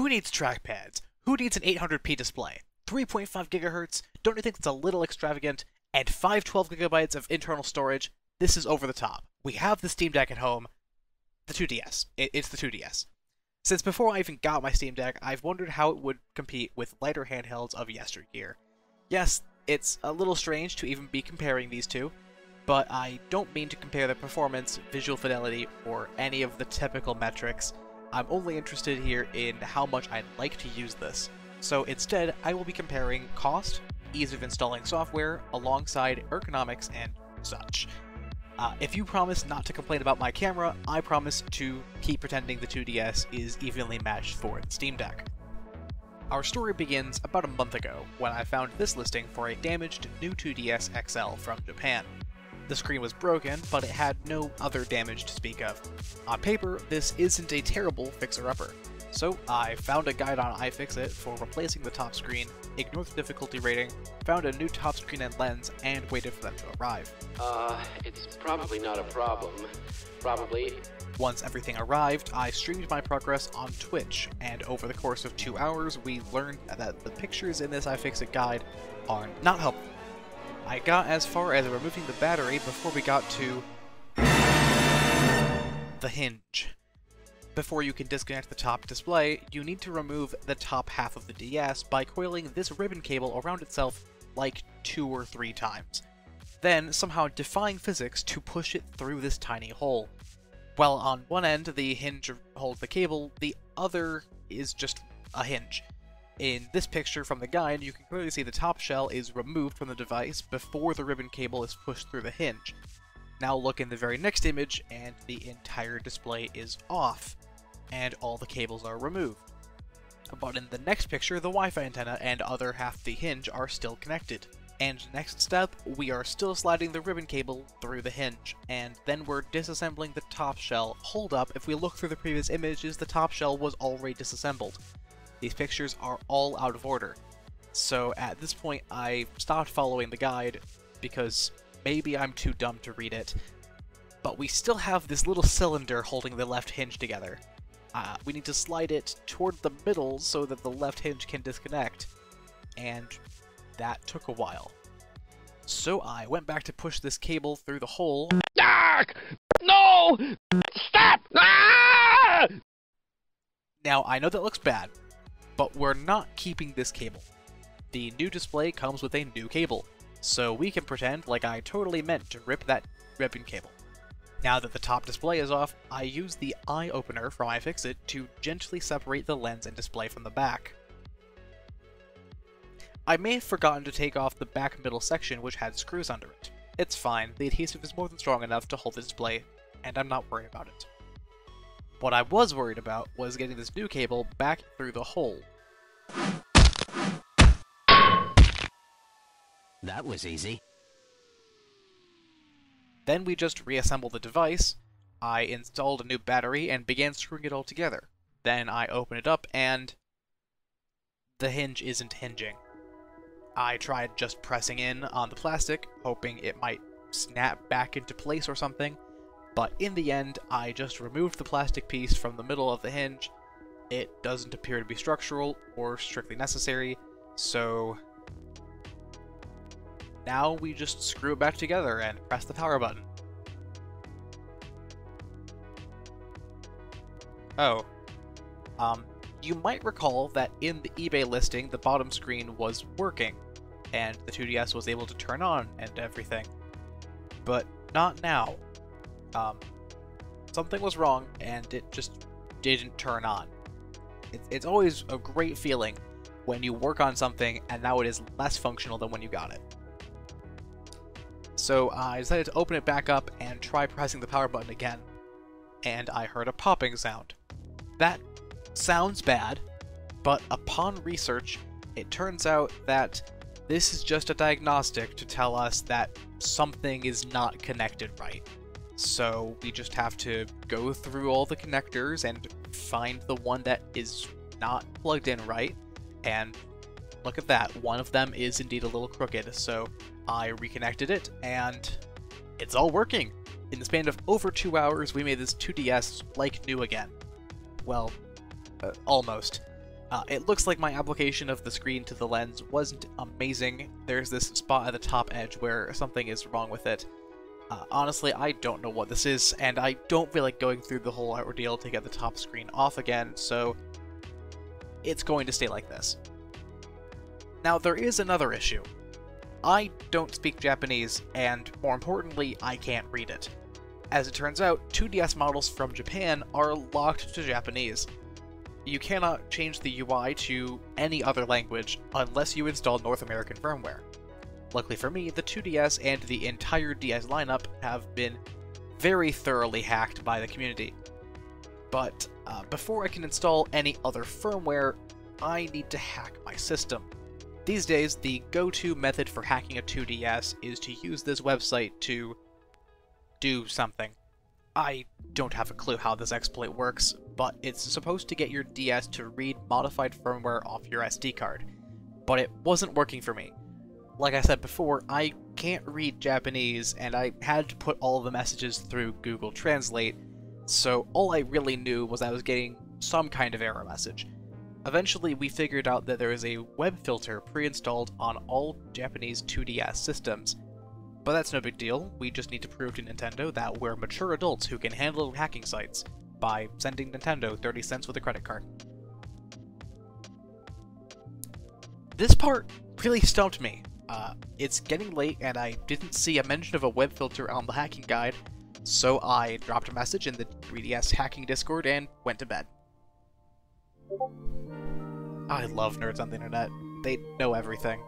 Who needs trackpads? Who needs an 800p display? 3.5 GHz? Don't you think that's a little extravagant? And 512 GB of internal storage? This is over the top. We have the Steam Deck at home. The 2DS. It's the 2DS. Since before I even got my Steam Deck, I've wondered how it would compete with lighter handhelds of yesteryear. Yes, it's a little strange to even be comparing these two, but I don't mean to compare the performance, visual fidelity, or any of the typical metrics. I'm only interested here in how much I'd like to use this. So instead, I will be comparing cost, ease of installing software, alongside ergonomics and such. If you promise not to complain about my camera, I promise to keep pretending the 2DS is evenly matched for the Steam Deck. Our story begins about a month ago, when I found this listing for a damaged new 2DS XL from Japan. The screen was broken, but it had no other damage to speak of. On paper, this isn't a terrible fixer-upper. So I found a guide on iFixit for replacing the top screen, ignored the difficulty rating, found a new top screen and lens, and waited for them to arrive. It's probably not a problem. Probably. Once everything arrived, I streamed my progress on Twitch, and over the course of 2 hours, we learned that the pictures in this iFixit guide are not helpful. I got as far as removing the battery before we got to the hinge. Before you can disconnect the top display, you need to remove the top half of the DS by coiling this ribbon cable around itself like 2 or 3 times. Then somehow defying physics to push it through this tiny hole. While on one end the hinge holds the cable, the other is just a hinge. In this picture from the guide, you can clearly see the top shell is removed from the device before the ribbon cable is pushed through the hinge. Now look in the very next image, and the entire display is off, and all the cables are removed. But in the next picture, the Wi-Fi antenna and other half of the hinge are still connected. And next step, we are still sliding the ribbon cable through the hinge, and then we're disassembling the top shell. Hold up, if we look through the previous images, the top shell was already disassembled. These pictures are all out of order. So at this point, I stopped following the guide, because maybe I'm too dumb to read it. But we still have this little cylinder holding the left hinge together. We need to slide it toward the middle so that the left hinge can disconnect. And that took a while. So I went back to push this cable through the hole. Ah! No! Stop! Ah! Now, I know that looks bad, but we're not keeping this cable. The new display comes with a new cable, so we can pretend like I totally meant to rip that ribbon cable. Now that the top display is off, I use the eye opener from iFixit to gently separate the lens and display from the back. I may have forgotten to take off the back middle section which had screws under it. It's fine, the adhesive is more than strong enough to hold the display, and I'm not worried about it. What I was worried about was getting this new cable back through the hole. That was easy. Then we just reassembled the device, I installed a new battery and began screwing it all together. Then I open it up and the hinge isn't hinging. I tried just pressing in on the plastic, hoping it might snap back into place or something, but in the end, I just removed the plastic piece from the middle of the hinge. It doesn't appear to be structural or strictly necessary, so now we just screw it back together and press the power button. Oh. You might recall that in the eBay listing, the bottom screen was working, and the 2DS was able to turn on and everything. But not now. Something was wrong, and it just didn't turn on. It's always a great feeling when you work on something and now it is less functional than when you got it. So I decided to open it back up and try pressing the power button again, and I heard a popping sound. That sounds bad, but upon research, it turns out that this is just a diagnostic to tell us that something is not connected right. So we just have to go through all the connectors and find the one that is not plugged in right, and look at that, one of them is indeed a little crooked, so I reconnected it, and it's all working! In the span of over 2 hours, we made this 2DS like new again. Well, almost. It looks like my application of the screen to the lens wasn't amazing. There's this spot at the top edge where something is wrong with it. Honestly, I don't know what this is, and I don't feel like going through the whole ordeal to get the top screen off again, so it's going to stay like this. Now, there is another issue. I don't speak Japanese, and more importantly, I can't read it. As it turns out, 2DS models from Japan are locked to Japanese. You cannot change the UI to any other language unless you install North American firmware. Luckily for me, the 2DS and the entire DS lineup have been very thoroughly hacked by the community. But before I can install any other firmware, I need to hack my system. These days, the go-to method for hacking a 2DS is to use this website to do something. I don't have a clue how this exploit works, but it's supposed to get your DS to read modified firmware off your SD card. But it wasn't working for me. Like I said before, I can't read Japanese, and I had to put all of the messages through Google Translate, so all I really knew was I was getting some kind of error message. Eventually, we figured out that there is a web filter pre-installed on all Japanese 2DS systems. But that's no big deal, we just need to prove to Nintendo that we're mature adults who can handle hacking sites by sending Nintendo 30 cents with a credit card. This part really stumped me. It's getting late and I didn't see a mention of a web filter on the hacking guide, so I dropped a message in the 3DS hacking Discord and went to bed. I love nerds on the internet. They know everything.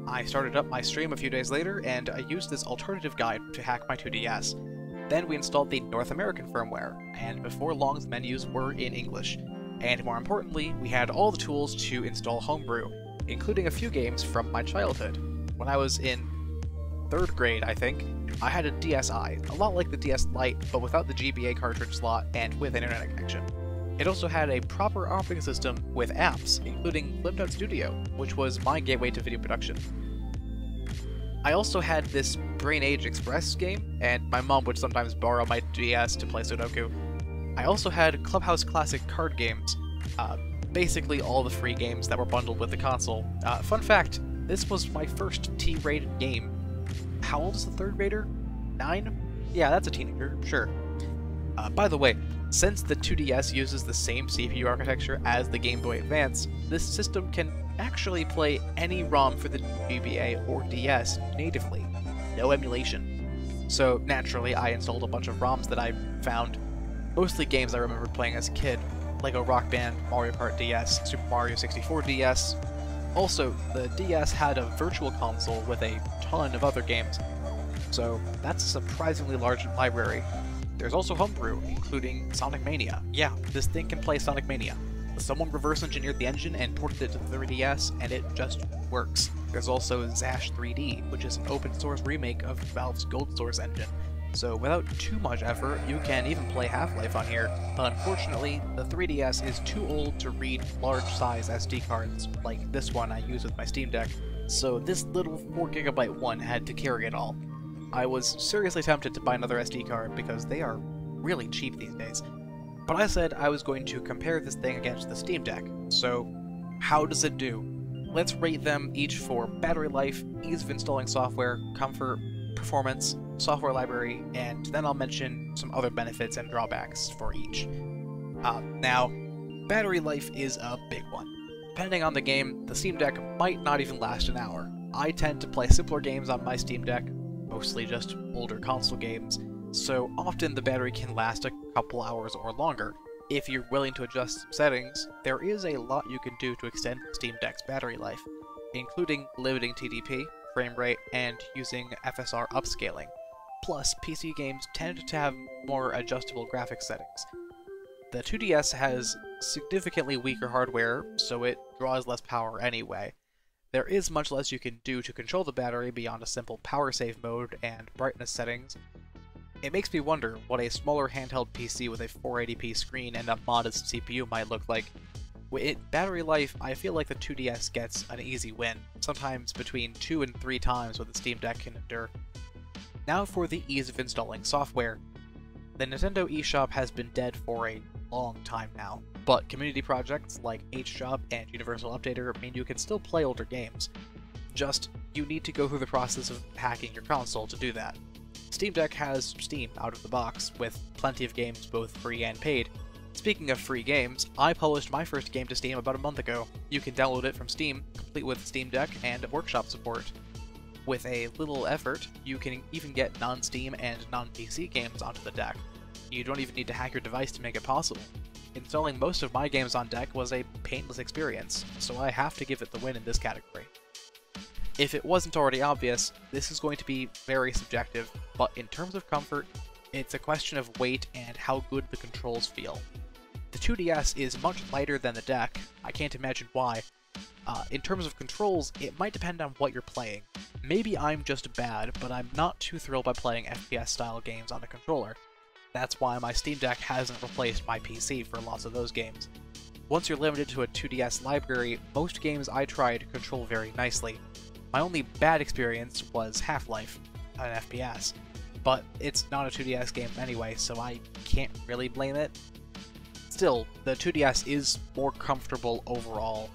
I started up my stream a few days later, and I used this alternative guide to hack my 2DS. Then we installed the North American firmware, and before long the menus were in English. And more importantly, we had all the tools to install Homebrew, including a few games from my childhood. When I was in 3rd grade, I think, I had a DSi, a lot like the DS Lite, but without the GBA cartridge slot and with an internet connection. It also had a proper operating system with apps, including Flipnote Studio, which was my gateway to video production. I also had this Brain Age Express game, and my mom would sometimes borrow my DS to play Sudoku. I also had Clubhouse Classic card games, basically all the free games that were bundled with the console. Fun fact, this was my first T-rated game. How old is the 3rd grader? 9? Yeah, that's a teenager, sure. By the way, since the 2DS uses the same CPU architecture as the Game Boy Advance, this system can actually play any ROM for the GBA or DS natively, no emulation. So naturally, I installed a bunch of ROMs that I found, mostly games I remember playing as a kid, Lego Rock Band, Mario Kart DS, Super Mario 64 DS. Also, the DS had a virtual console with a ton of other games, so that's a surprisingly large library. There's also Homebrew, including Sonic Mania. Yeah, this thing can play Sonic Mania. Someone reverse engineered the engine and ported it to the 3DS, and it just works. There's also Zash 3D, which is an open source remake of Valve's Gold Source engine. So without too much effort, you can even play Half-Life on here. But unfortunately, the 3DS is too old to read large size SD cards, like this one I use with my Steam Deck, so this little 4GB one had to carry it all. I was seriously tempted to buy another SD card because they are really cheap these days. But I said I was going to compare this thing against the Steam Deck, so how does it do? Let's rate them each for battery life, ease of installing software, comfort, performance, software library, and then I'll mention some other benefits and drawbacks for each. Now, battery life is a big one. Depending on the game, the Steam Deck might not even last an hour. I tend to play simpler games on my Steam Deck, mostly just older console games, so often the battery can last a couple hours or longer. If you're willing to adjust settings, there is a lot you can do to extend Steam Deck's battery life, including limiting TDP, frame rate, and using FSR upscaling. Plus, PC games tend to have more adjustable graphics settings. The 2DS has significantly weaker hardware, so it draws less power anyway. There is much less you can do to control the battery beyond a simple power save mode and brightness settings. It makes me wonder what a smaller handheld PC with a 480p screen and a modest CPU might look like. With battery life, I feel like the 2DS gets an easy win, sometimes between 2 and 3 times what the Steam Deck can endure. Now for the ease of installing software. The Nintendo eShop has been dead for a long time now. But community projects like HJob and Universal Updater mean you can still play older games. Just, you need to go through the process of hacking your console to do that. Steam Deck has Steam out of the box, with plenty of games both free and paid. Speaking of free games, I published my first game to Steam about a month ago. You can download it from Steam, complete with Steam Deck and Workshop support. With a little effort, you can even get non-Steam and non-PC games onto the deck. You don't even need to hack your device to make it possible. Installing most of my games on deck was a painless experience, so I have to give it the win in this category. If it wasn't already obvious, this is going to be very subjective, but in terms of comfort, it's a question of weight and how good the controls feel. The 2DS is much lighter than the deck, I can't imagine why. In terms of controls, it might depend on what you're playing. Maybe I'm just bad, but I'm not too thrilled by playing FPS-style games on a controller. That's why my Steam Deck hasn't replaced my PC for lots of those games. Once you're limited to a 2DS library, most games I tried control very nicely. My only bad experience was Half-Life, an FPS, but it's not a 2DS game anyway, so I can't really blame it. Still, the 2DS is more comfortable overall,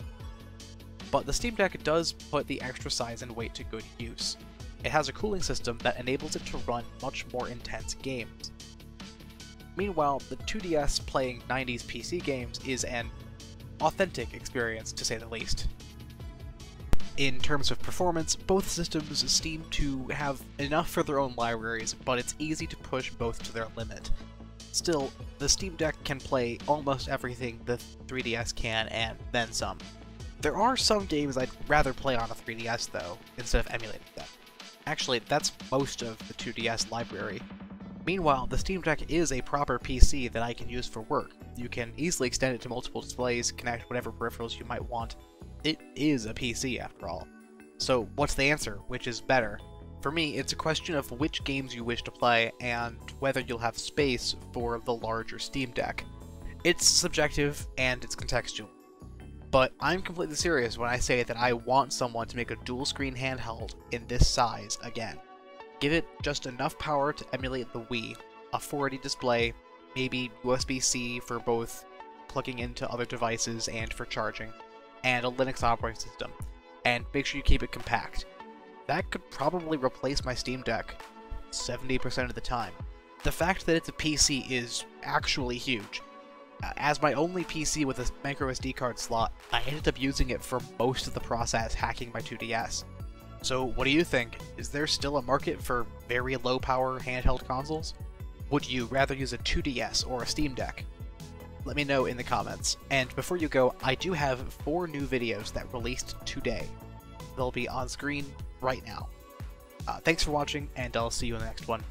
but the Steam Deck does put the extra size and weight to good use. It has a cooling system that enables it to run much more intense games. Meanwhile, the 2DS playing 90s PC games is an authentic experience, to say the least. In terms of performance, both systems seem to have enough for their own libraries, but it's easy to push both to their limit. Still, the Steam Deck can play almost everything the 3DS can, and then some. There are some games I'd rather play on a 3DS though, instead of emulating them. Actually, that's most of the 2DS library. Meanwhile, the Steam Deck is a proper PC that I can use for work. You can easily extend it to multiple displays, connect whatever peripherals you might want. It is a PC after all. So what's the answer? Which is better? For me, it's a question of which games you wish to play and whether you'll have space for the larger Steam Deck. It's subjective and it's contextual. But I'm completely serious when I say that I want someone to make a dual-screen handheld in this size again. Give it just enough power to emulate the Wii, a 480 display, maybe USB-C for both plugging into other devices and for charging, and a Linux operating system, and make sure you keep it compact. That could probably replace my Steam Deck 70% of the time. The fact that it's a PC is actually huge. As my only PC with a microSD card slot, I ended up using it for most of the process hacking my 2DS. So what do you think? Is there still a market for very low power handheld consoles? Would you rather use a 2DS or a Steam Deck? Let me know in the comments. And before you go, I do have 4 new videos that released today. They'll be on screen right now. Thanks for watching, and I'll see you in the next one.